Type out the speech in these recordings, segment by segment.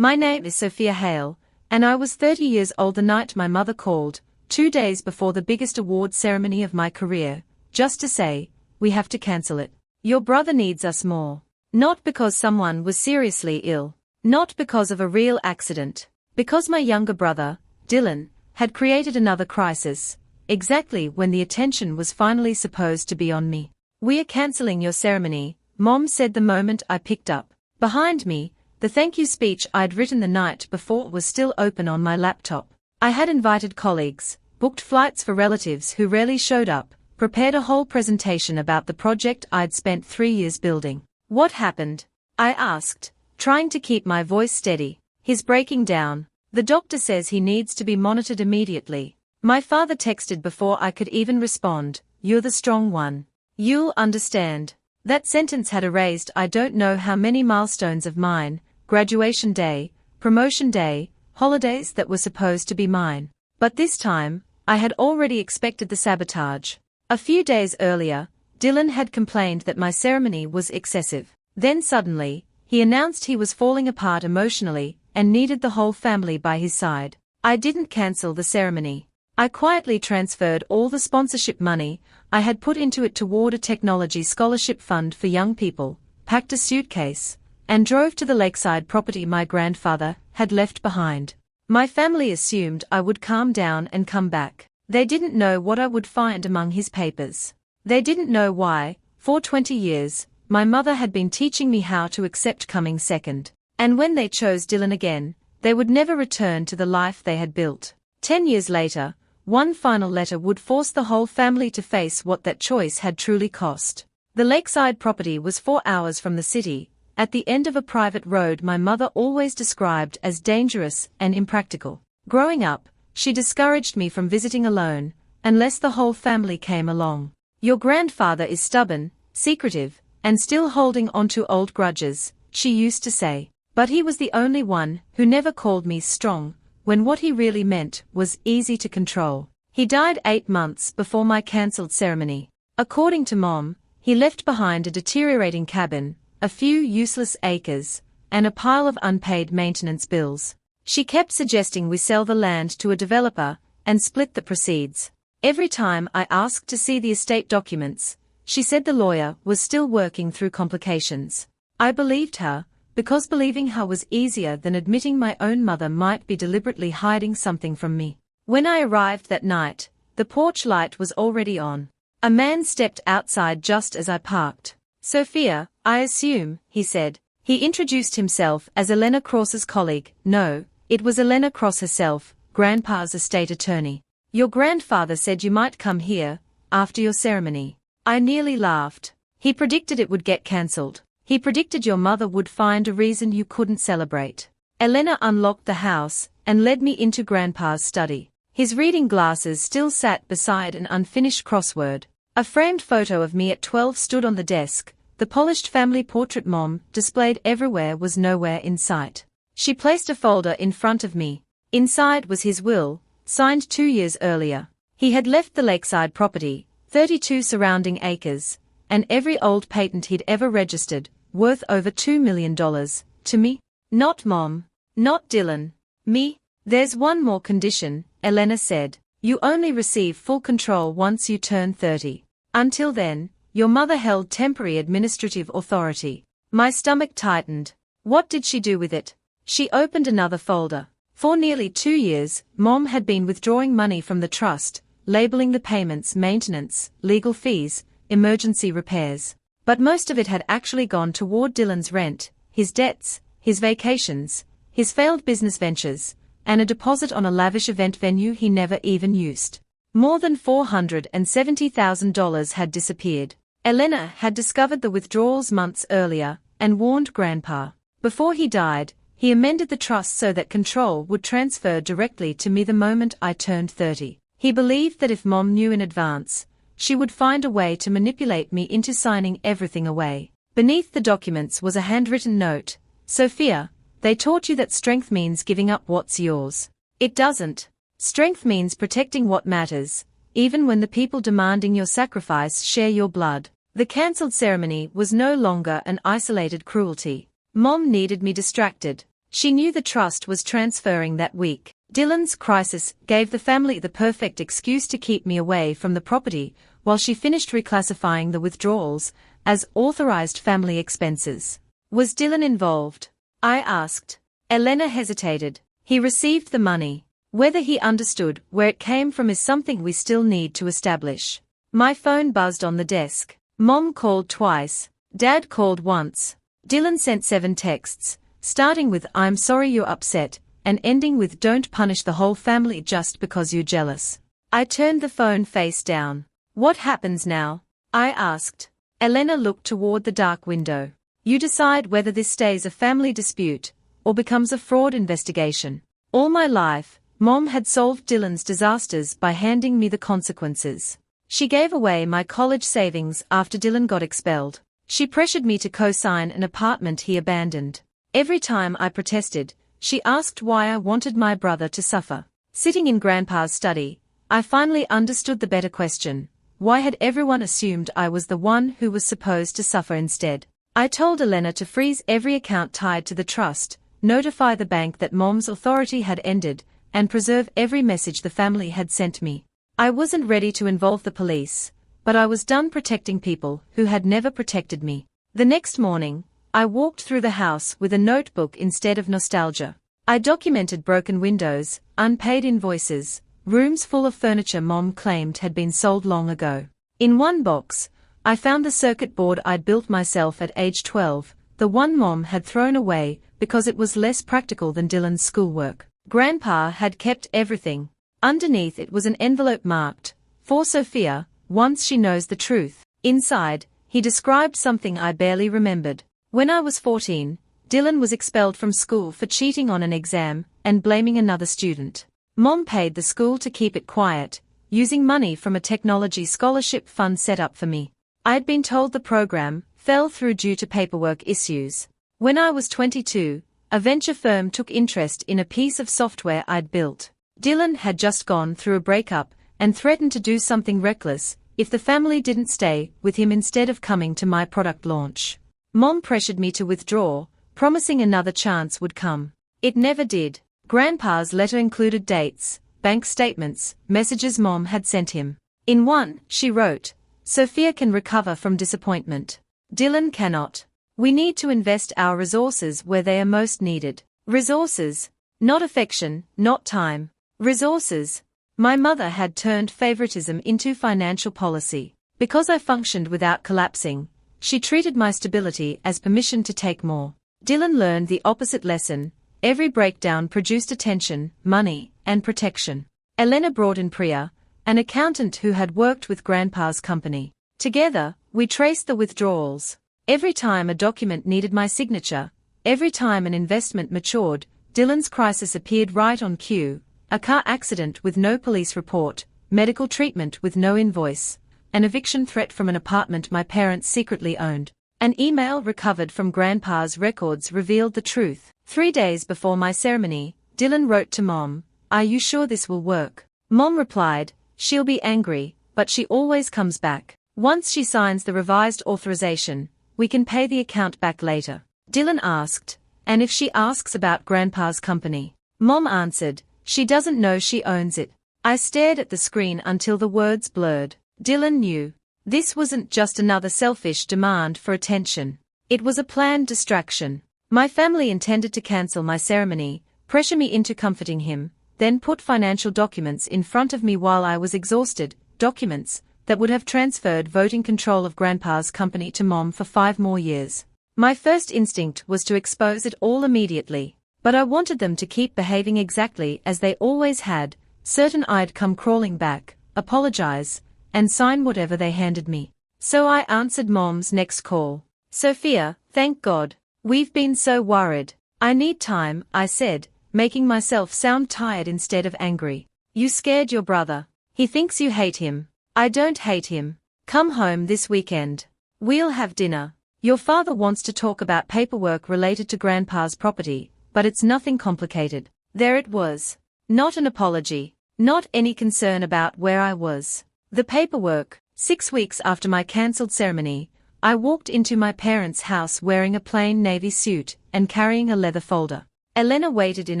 My name is Sophia Hale, and I was 30 years old the night my mother called, 2 days before the biggest award ceremony of my career, just to say, we have to cancel it. Your brother needs us more. Not because someone was seriously ill. Not because of a real accident. Because my younger brother, Dylan, had created another crisis, exactly when the attention was finally supposed to be on me. We are cancelling your ceremony, Mom said the moment I picked up. Behind me, the thank you speech I'd written the night before was still open on my laptop. I had invited colleagues, booked flights for relatives who rarely showed up, prepared a whole presentation about the project I'd spent 3 years building. What happened? I asked, trying to keep my voice steady. He's breaking down. The doctor says he needs to be monitored immediately. My father texted before I could even respond, "You're the strong one. You'll understand." That sentence had erased I don't know how many milestones of mine, graduation day, promotion day, holidays that were supposed to be mine. But this time, I had already expected the sabotage. A few days earlier, Dylan had complained that my ceremony was excessive. Then suddenly, he announced he was falling apart emotionally and needed the whole family by his side. I didn't cancel the ceremony. I quietly transferred all the sponsorship money I had put into it toward a technology scholarship fund for young people, packed a suitcase, and drove to the lakeside property my grandfather had left behind. My family assumed I would calm down and come back. They didn't know what I would find among his papers. They didn't know why, for 20 years, my mother had been teaching me how to accept coming second. And when they chose Dylan again, they would never return to the life they had built. 10 years later, one final letter would force the whole family to face what that choice had truly cost. The lakeside property was 4 hours from the city, at the end of a private road my mother always described as dangerous and impractical. Growing up, she discouraged me from visiting alone, unless the whole family came along. Your grandfather is stubborn, secretive, and still holding onto old grudges, she used to say. But he was the only one who never called me strong, when what he really meant was easy to control. He died 8 months before my cancelled ceremony. According to Mom, he left behind a deteriorating cabin, a few useless acres, and a pile of unpaid maintenance bills. She kept suggesting we sell the land to a developer and split the proceeds. Every time I asked to see the estate documents, she said the lawyer was still working through complications. I believed her, because believing her was easier than admitting my own mother might be deliberately hiding something from me. When I arrived that night, the porch light was already on. A man stepped outside just as I parked. "Sophia, I assume," he said. He introduced himself as Elena Cross's colleague. No, it was Elena Cross herself, Grandpa's estate attorney. "Your grandfather said you might come here, after your ceremony." I nearly laughed. He predicted it would get cancelled. He predicted your mother would find a reason you couldn't celebrate. Elena unlocked the house and led me into Grandpa's study. His reading glasses still sat beside an unfinished crossword. A framed photo of me at 12 stood on the desk. The polished family portrait Mom displayed everywhere was nowhere in sight. She placed a folder in front of me. Inside was his will, signed 2 years earlier. He had left the lakeside property, 32 surrounding acres, and every old patent he'd ever registered, worth over $2 million, to me. Not Mom. Not Dylan. Me. "There's one more condition," Elena said. "You only receive full control once you turn 30. Until then, your mother held temporary administrative authority." My stomach tightened. What did she do with it? She opened another folder. For nearly 2 years, Mom had been withdrawing money from the trust, labeling the payments maintenance, legal fees, emergency repairs. But most of it had actually gone toward Dylan's rent, his debts, his vacations, his failed business ventures, and a deposit on a lavish event venue he never even used. More than $470,000 had disappeared. Elena had discovered the withdrawals months earlier and warned Grandpa. Before he died, he amended the trust so that control would transfer directly to me the moment I turned 30. He believed that if Mom knew in advance, she would find a way to manipulate me into signing everything away. Beneath the documents was a handwritten note. "Sophia, they taught you that strength means giving up what's yours. It doesn't. Strength means protecting what matters, even when the people demanding your sacrifice share your blood." The cancelled ceremony was no longer an isolated cruelty. Mom needed me distracted. She knew the trust was transferring that week. Dylan's crisis gave the family the perfect excuse to keep me away from the property while she finished reclassifying the withdrawals as authorized family expenses. Was Dylan involved? I asked. Elena hesitated. He received the money. Whether he understood where it came from is something we still need to establish. My phone buzzed on the desk. Mom called twice. Dad called once. Dylan sent 7 texts, starting with "I'm sorry you're upset," and ending with "don't punish the whole family just because you're jealous." I turned the phone face down. What happens now? I asked. Elena looked toward the dark window. You decide whether this stays a family dispute or becomes a fraud investigation. All my life, Mom had solved Dylan's disasters by handing me the consequences. She gave away my college savings after Dylan got expelled. She pressured me to co-sign an apartment he abandoned. Every time I protested, she asked why I wanted my brother to suffer. Sitting in Grandpa's study, I finally understood the better question. Why had everyone assumed I was the one who was supposed to suffer instead? I told Elena to freeze every account tied to the trust, notify the bank that Mom's authority had ended, and preserve every message the family had sent me. I wasn't ready to involve the police, but I was done protecting people who had never protected me. The next morning, I walked through the house with a notebook instead of nostalgia. I documented broken windows, unpaid invoices, rooms full of furniture Mom claimed had been sold long ago. In one box, I found the circuit board I'd built myself at age 12, the one Mom had thrown away because it was less practical than Dylan's schoolwork. Grandpa had kept everything. Underneath it was an envelope marked, "For Sophia, once she knows the truth." Inside, he described something I barely remembered. When I was 14, Dylan was expelled from school for cheating on an exam and blaming another student. Mom paid the school to keep it quiet, using money from a technology scholarship fund set up for me. I had been told the program fell through due to paperwork issues. When I was 22, a venture firm took interest in a piece of software I'd built. Dylan had just gone through a breakup and threatened to do something reckless if the family didn't stay with him instead of coming to my product launch. Mom pressured me to withdraw, promising another chance would come. It never did. Grandpa's letter included dates, bank statements, messages Mom had sent him. In one, she wrote, "Sophia can recover from disappointment. Dylan cannot. We need to invest our resources where they are most needed." Resources. Not affection, not time. Resources. My mother had turned favoritism into financial policy. Because I functioned without collapsing, she treated my stability as permission to take more. Dylan learned the opposite lesson. Every breakdown produced attention, money, and protection. Elena brought in Priya, an accountant who had worked with Grandpa's company. Together, we traced the withdrawals. Every time a document needed my signature, every time an investment matured, Dylan's crisis appeared right on cue. A car accident with no police report, medical treatment with no invoice, an eviction threat from an apartment my parents secretly owned. An email recovered from Grandpa's records revealed the truth. 3 days before my ceremony, Dylan wrote to Mom, "Are you sure this will work?" Mom replied, "She'll be angry, but she always comes back. Once she signs the revised authorization, we can pay the account back later." Dylan asked, "And if she asks about Grandpa's company?" Mom answered, "She doesn't know she owns it." I stared at the screen until the words blurred. Dylan knew. This wasn't just another selfish demand for attention. It was a planned distraction. My family intended to cancel my ceremony, pressure me into comforting him, then put financial documents in front of me while I was exhausted, documents that would have transferred voting control of Grandpa's company to Mom for 5 more years. My first instinct was to expose it all immediately, but I wanted them to keep behaving exactly as they always had, certain I'd come crawling back, apologize, and sign whatever they handed me. So I answered Mom's next call. "Sophia, thank God. We've been so worried." "I need time," I said, making myself sound tired instead of angry. "You scared your brother. He thinks you hate him." "I don't hate him. Come home this weekend. We'll have dinner. Your father wants to talk about paperwork related to Grandpa's property, but it's nothing complicated." There it was. Not an apology. Not any concern about where I was. The paperwork. 6 weeks after my cancelled ceremony, I walked into my parents' house wearing a plain navy suit and carrying a leather folder. Elena waited in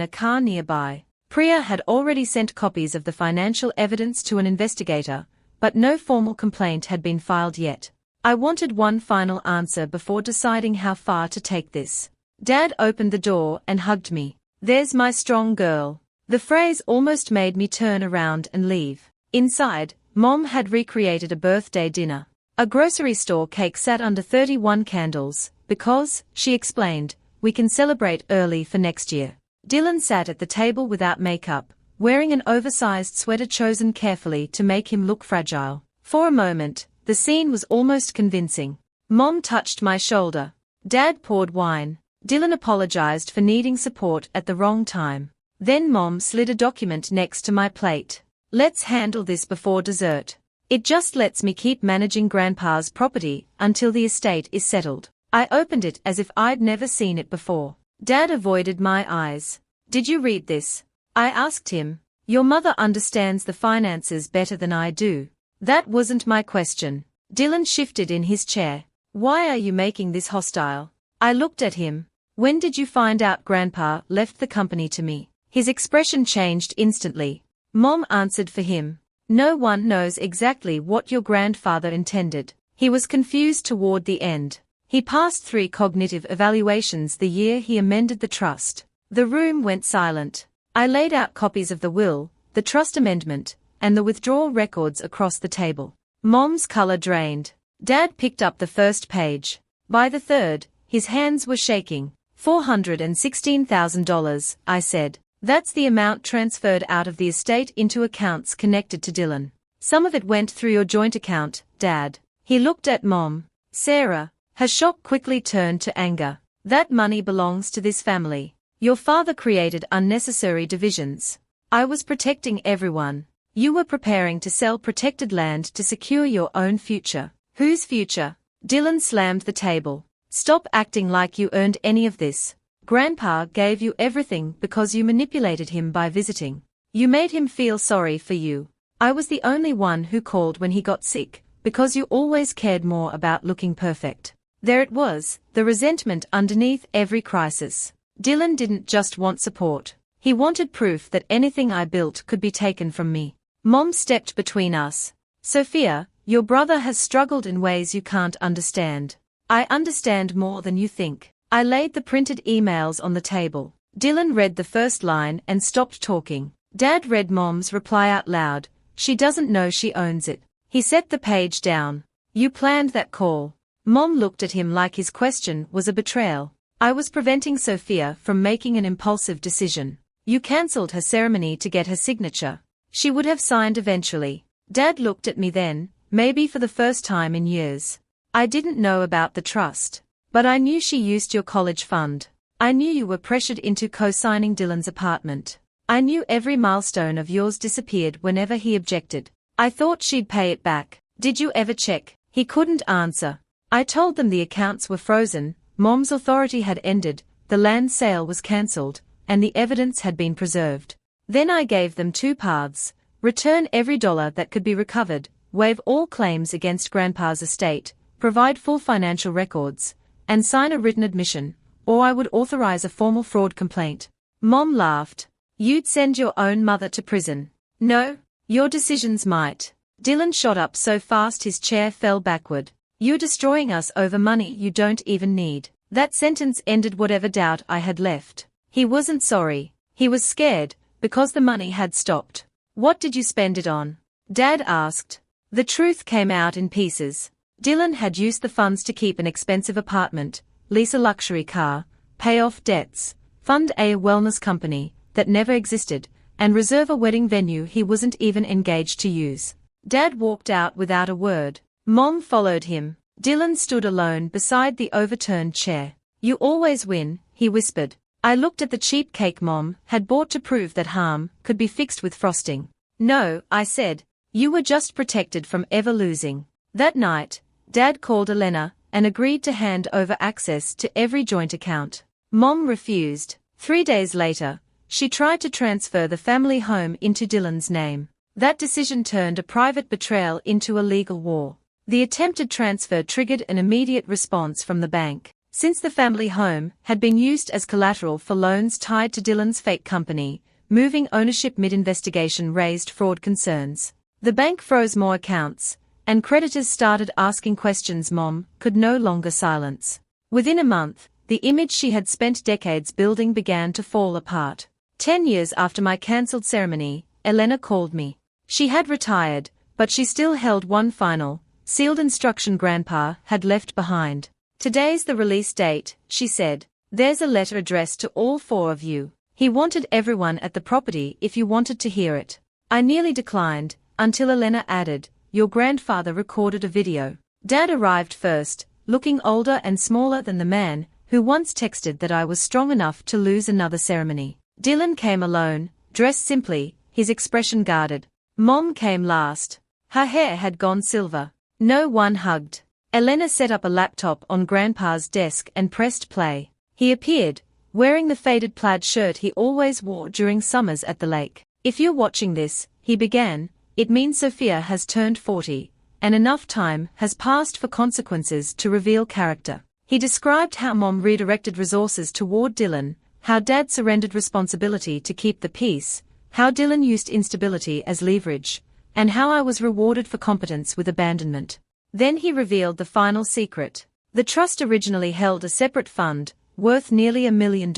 a car nearby. Priya had already sent copies of the financial evidence to an investigator, but no formal complaint had been filed yet. I wanted one final answer before deciding how far to take this. Dad opened the door and hugged me. "There's my strong girl." The phrase almost made me turn around and leave. Inside, Mom had recreated a birthday dinner. A grocery store cake sat under 31 candles, because, she explained, we can celebrate early for next year. Dylan sat at the table without makeup, wearing an oversized sweater chosen carefully to make him look fragile. For a moment, the scene was almost convincing. Mom touched my shoulder. Dad poured wine. Dylan apologized for needing support at the wrong time. Then Mom slid a document next to my plate. "Let's handle this before dessert. It just lets me keep managing Grandpa's property until the estate is settled." I opened it as if I'd never seen it before. Dad avoided my eyes. "Did you read this?" I asked him. "Your mother understands the finances better than I do." That wasn't my question. Dylan shifted in his chair. "Why are you making this hostile?" I looked at him. "When did you find out Grandpa left the company to me?" His expression changed instantly. Mom answered for him. "No one knows exactly what your grandfather intended. He was confused toward the end. He passed 3 cognitive evaluations the year he amended the trust." The room went silent. I laid out copies of the will, the trust amendment, and the withdrawal records across the table. Mom's color drained. Dad picked up the first page. By the third, his hands were shaking. $416,000, I said. "That's the amount transferred out of the estate into accounts connected to Dylan. Some of it went through your joint account, Dad." He looked at Mom. "Sarah." Her shock quickly turned to anger. "That money belongs to this family. Your father created unnecessary divisions. I was protecting everyone. You were preparing to sell protected land to secure your own future." "Whose future?" Dylan slammed the table. "Stop acting like you earned any of this. Grandpa gave you everything because you manipulated him by visiting. You made him feel sorry for you. I was the only one who called when he got sick, because you always cared more about looking perfect." There it was, the resentment underneath every crisis. Dylan didn't just want support. He wanted proof that anything I built could be taken from me. Mom stepped between us. "Sophia, your brother has struggled in ways you can't understand." "I understand more than you think." I laid the printed emails on the table. Dylan read the first line and stopped talking. Dad read Mom's reply out loud. "She doesn't know she owns it." He set the page down. "You planned that call." Mom looked at him like his question was a betrayal. "I was preventing Sophia from making an impulsive decision. You cancelled her ceremony to get her signature. She would have signed eventually." Dad looked at me then, maybe for the first time in years. "I didn't know about the trust. But I knew she used your college fund. I knew you were pressured into co-signing Dylan's apartment. I knew every milestone of yours disappeared whenever he objected. I thought she'd pay it back." "Did you ever check?" He couldn't answer. I told them the accounts were frozen, Mom's authority had ended, the land sale was cancelled, and the evidence had been preserved. Then I gave them 2 paths: return every dollar that could be recovered, waive all claims against Grandpa's estate, provide full financial records, and sign a written admission, or I would authorize a formal fraud complaint. Mom laughed. "You'd send your own mother to prison." "No, your decisions might." Dylan shot up so fast his chair fell backward. "You're destroying us over money you don't even need." That sentence ended whatever doubt I had left. He wasn't sorry. He was scared, because the money had stopped. "What did you spend it on?" Dad asked. The truth came out in pieces. Dylan had used the funds to keep an expensive apartment, lease a luxury car, pay off debts, fund a wellness company that never existed, and reserve a wedding venue he wasn't even engaged to use. Dad walked out without a word. Mom followed him. Dylan stood alone beside the overturned chair. "You always win," he whispered. I looked at the cheap cake Mom had bought to prove that harm could be fixed with frosting. "No," I said. "You were just protected from ever losing." That night, Dad called Elena and agreed to hand over access to every joint account. Mom refused. 3 days later, she tried to transfer the family home into Dylan's name. That decision turned a private betrayal into a legal war. The attempted transfer triggered an immediate response from the bank. Since the family home had been used as collateral for loans tied to Dylan's fake company, moving ownership mid-investigation raised fraud concerns. The bank froze more accounts, and creditors started asking questions Mom could no longer silence. Within a month, the image she had spent decades building began to fall apart. 10 years after my cancelled ceremony, Elena called me. She had retired, but she still held one final, sealed instruction Grandpa had left behind. "Today's the release date," she said. "There's a letter addressed to all 4 of you. He wanted everyone at the property if you wanted to hear it." I nearly declined, until Elena added, "Your grandfather recorded a video." Dad arrived first, looking older and smaller than the man who once texted that I was strong enough to lose another ceremony. Dylan came alone, dressed simply, his expression guarded. Mom came last. Her hair had gone silver. No one hugged. Elena set up a laptop on Grandpa's desk and pressed play. He appeared, wearing the faded plaid shirt he always wore during summers at the lake. "If you're watching this," he began, "it means Sophia has turned 40, and enough time has passed for consequences to reveal character." He described how Mom redirected resources toward Dylan, how Dad surrendered responsibility to keep the peace, how Dylan used instability as leverage, and how I was rewarded for competence with abandonment. Then he revealed the final secret. The trust originally held a separate fund, worth nearly $1 million.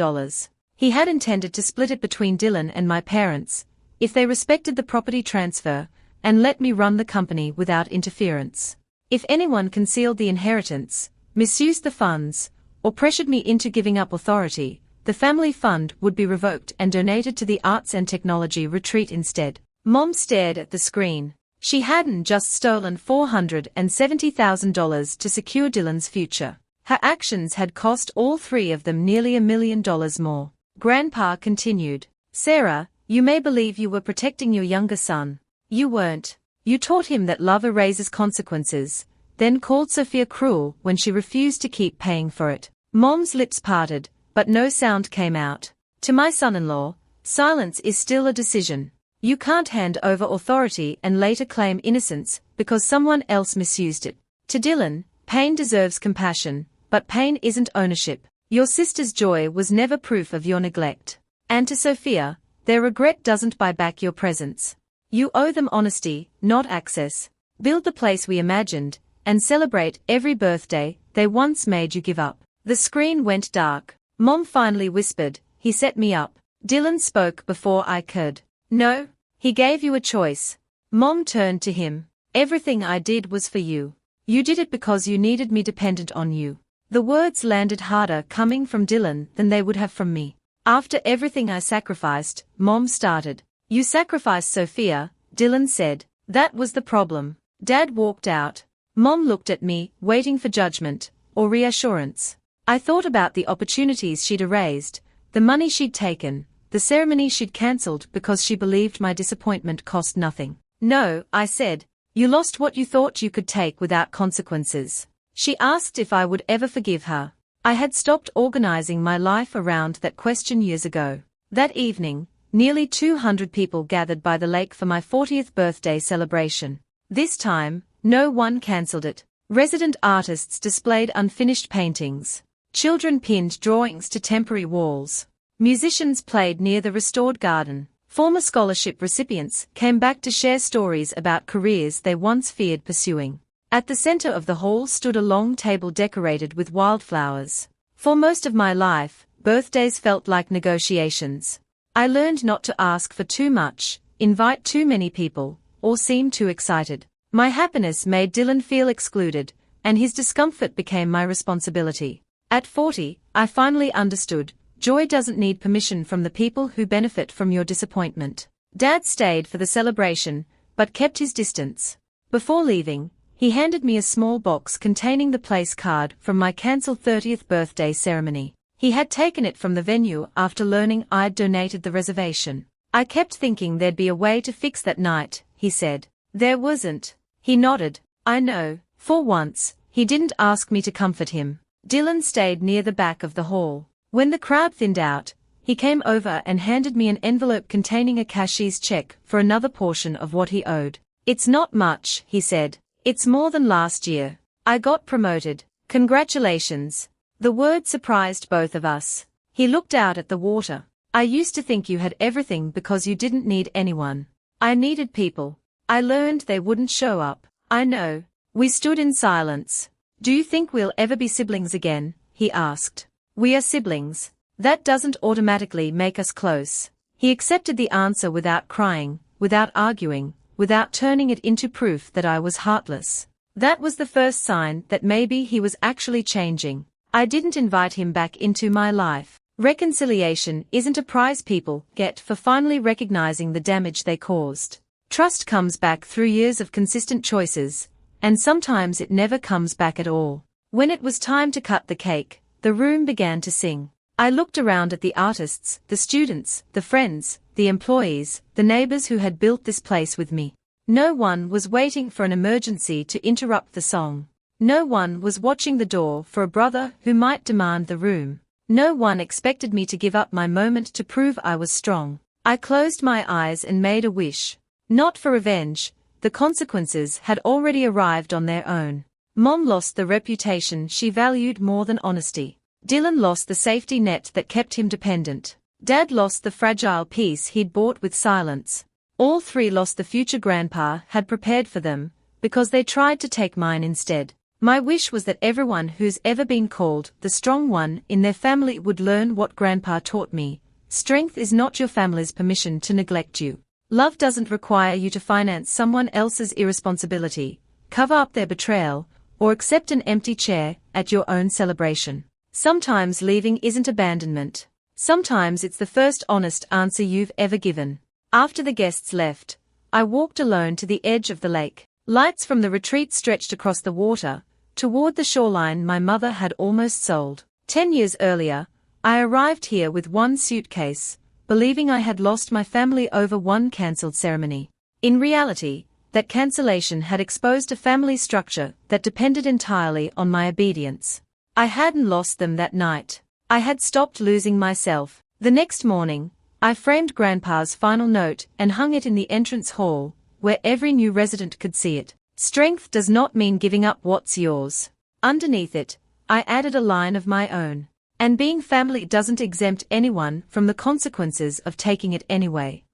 He had intended to split it between Dylan and my parents, if they respected the property transfer, and let me run the company without interference. If anyone concealed the inheritance, misused the funds, or pressured me into giving up authority, the family fund would be revoked and donated to the Arts and Technology Retreat instead. Mom stared at the screen. She hadn't just stolen $470,000 to secure Dylan's future. Her actions had cost all 3 of them nearly $1 million more. Grandpa continued, "Sarah, you may believe you were protecting your younger son. You weren't. You taught him that love erases consequences, then called Sophia cruel when she refused to keep paying for it." Mom's lips parted, but no sound came out. "To my son-in-law, silence is still a decision. You can't hand over authority and later claim innocence because someone else misused it. To Dylan, pain deserves compassion, but pain isn't ownership. Your sister's joy was never proof of your neglect. And to Sophia, their regret doesn't buy back your presence. You owe them honesty, not access. Build the place we imagined, and celebrate every birthday they once made you give up." The screen went dark. Mom finally whispered, "He set me up." Dylan spoke before I could. "No, he gave you a choice." Mom turned to him. "Everything I did was for you. You did it because you needed me dependent on you." The words landed harder coming from Dylan than they would have from me. "After everything I sacrificed," Mom started. "You sacrificed Sophia," Dylan said. "That was the problem." Dad walked out. Mom looked at me, waiting for judgment, or reassurance. I thought about the opportunities she'd erased, the money she'd taken, the ceremony she'd cancelled because she believed my disappointment cost nothing. "No," I said, "you lost what you thought you could take without consequences." She asked if I would ever forgive her. I had stopped organizing my life around that question years ago. That evening, nearly 200 people gathered by the lake for my 40th birthday celebration. This time, no one cancelled it. Resident artists displayed unfinished paintings. Children pinned drawings to temporary walls. Musicians played near the restored garden. Former scholarship recipients came back to share stories about careers they once feared pursuing. At the center of the hall stood a long table decorated with wildflowers. For most of my life, birthdays felt like negotiations. I learned not to ask for too much, invite too many people, or seem too excited. My happiness made Dylan feel excluded, and his discomfort became my responsibility. At 40, I finally understood, joy doesn't need permission from the people who benefit from your disappointment. Dad stayed for the celebration, but kept his distance. Before leaving, he handed me a small box containing the place card from my cancelled 30th birthday ceremony. He had taken it from the venue after learning I'd donated the reservation. "I kept thinking there'd be a way to fix that night," he said. "There wasn't." He nodded. "I know." For once, he didn't ask me to comfort him. Dylan stayed near the back of the hall. When the crowd thinned out, he came over and handed me an envelope containing a cashier's check for another portion of what he owed. "It's not much," he said. "It's more than last year. I got promoted. Congratulations." The word surprised both of us. He looked out at the water. I used to think you had everything because you didn't need anyone. I needed people. I learned they wouldn't show up. I know. We stood in silence. Do you think we'll ever be siblings again? He asked. We are siblings. That doesn't automatically make us close. He accepted the answer without crying, without arguing, without turning it into proof that I was heartless. That was the first sign that maybe he was actually changing. I didn't invite him back into my life. Reconciliation isn't a prize people get for finally recognizing the damage they caused. Trust comes back through years of consistent choices, and sometimes it never comes back at all. When it was time to cut the cake, the room began to sing. I looked around at the artists, the students, the friends, the employees, the neighbors who had built this place with me. No one was waiting for an emergency to interrupt the song. No one was watching the door for a brother who might demand the room. No one expected me to give up my moment to prove I was strong. I closed my eyes and made a wish. Not for revenge. The consequences had already arrived on their own. Mom lost the reputation she valued more than honesty. Dylan lost the safety net that kept him dependent. Dad lost the fragile peace he'd bought with silence. All three lost the future Grandpa had prepared for them, because they tried to take mine instead. My wish was that everyone who's ever been called the strong one in their family would learn what Grandpa taught me. Strength is not your family's permission to neglect you. Love doesn't require you to finance someone else's irresponsibility, cover up their betrayal, or accept an empty chair at your own celebration. Sometimes leaving isn't abandonment. Sometimes it's the first honest answer you've ever given. After the guests left, I walked alone to the edge of the lake. Lights from the retreat stretched across the water, toward the shoreline my mother had almost sold. 10 years earlier, I arrived here with one suitcase, believing I had lost my family over one cancelled ceremony. In reality, that cancellation had exposed a family structure that depended entirely on my obedience. I hadn't lost them that night. I had stopped losing myself. The next morning, I framed Grandpa's final note and hung it in the entrance hall, where every new resident could see it. Strength does not mean giving up what's yours. Underneath it, I added a line of my own. And being family doesn't exempt anyone from the consequences of taking it anyway.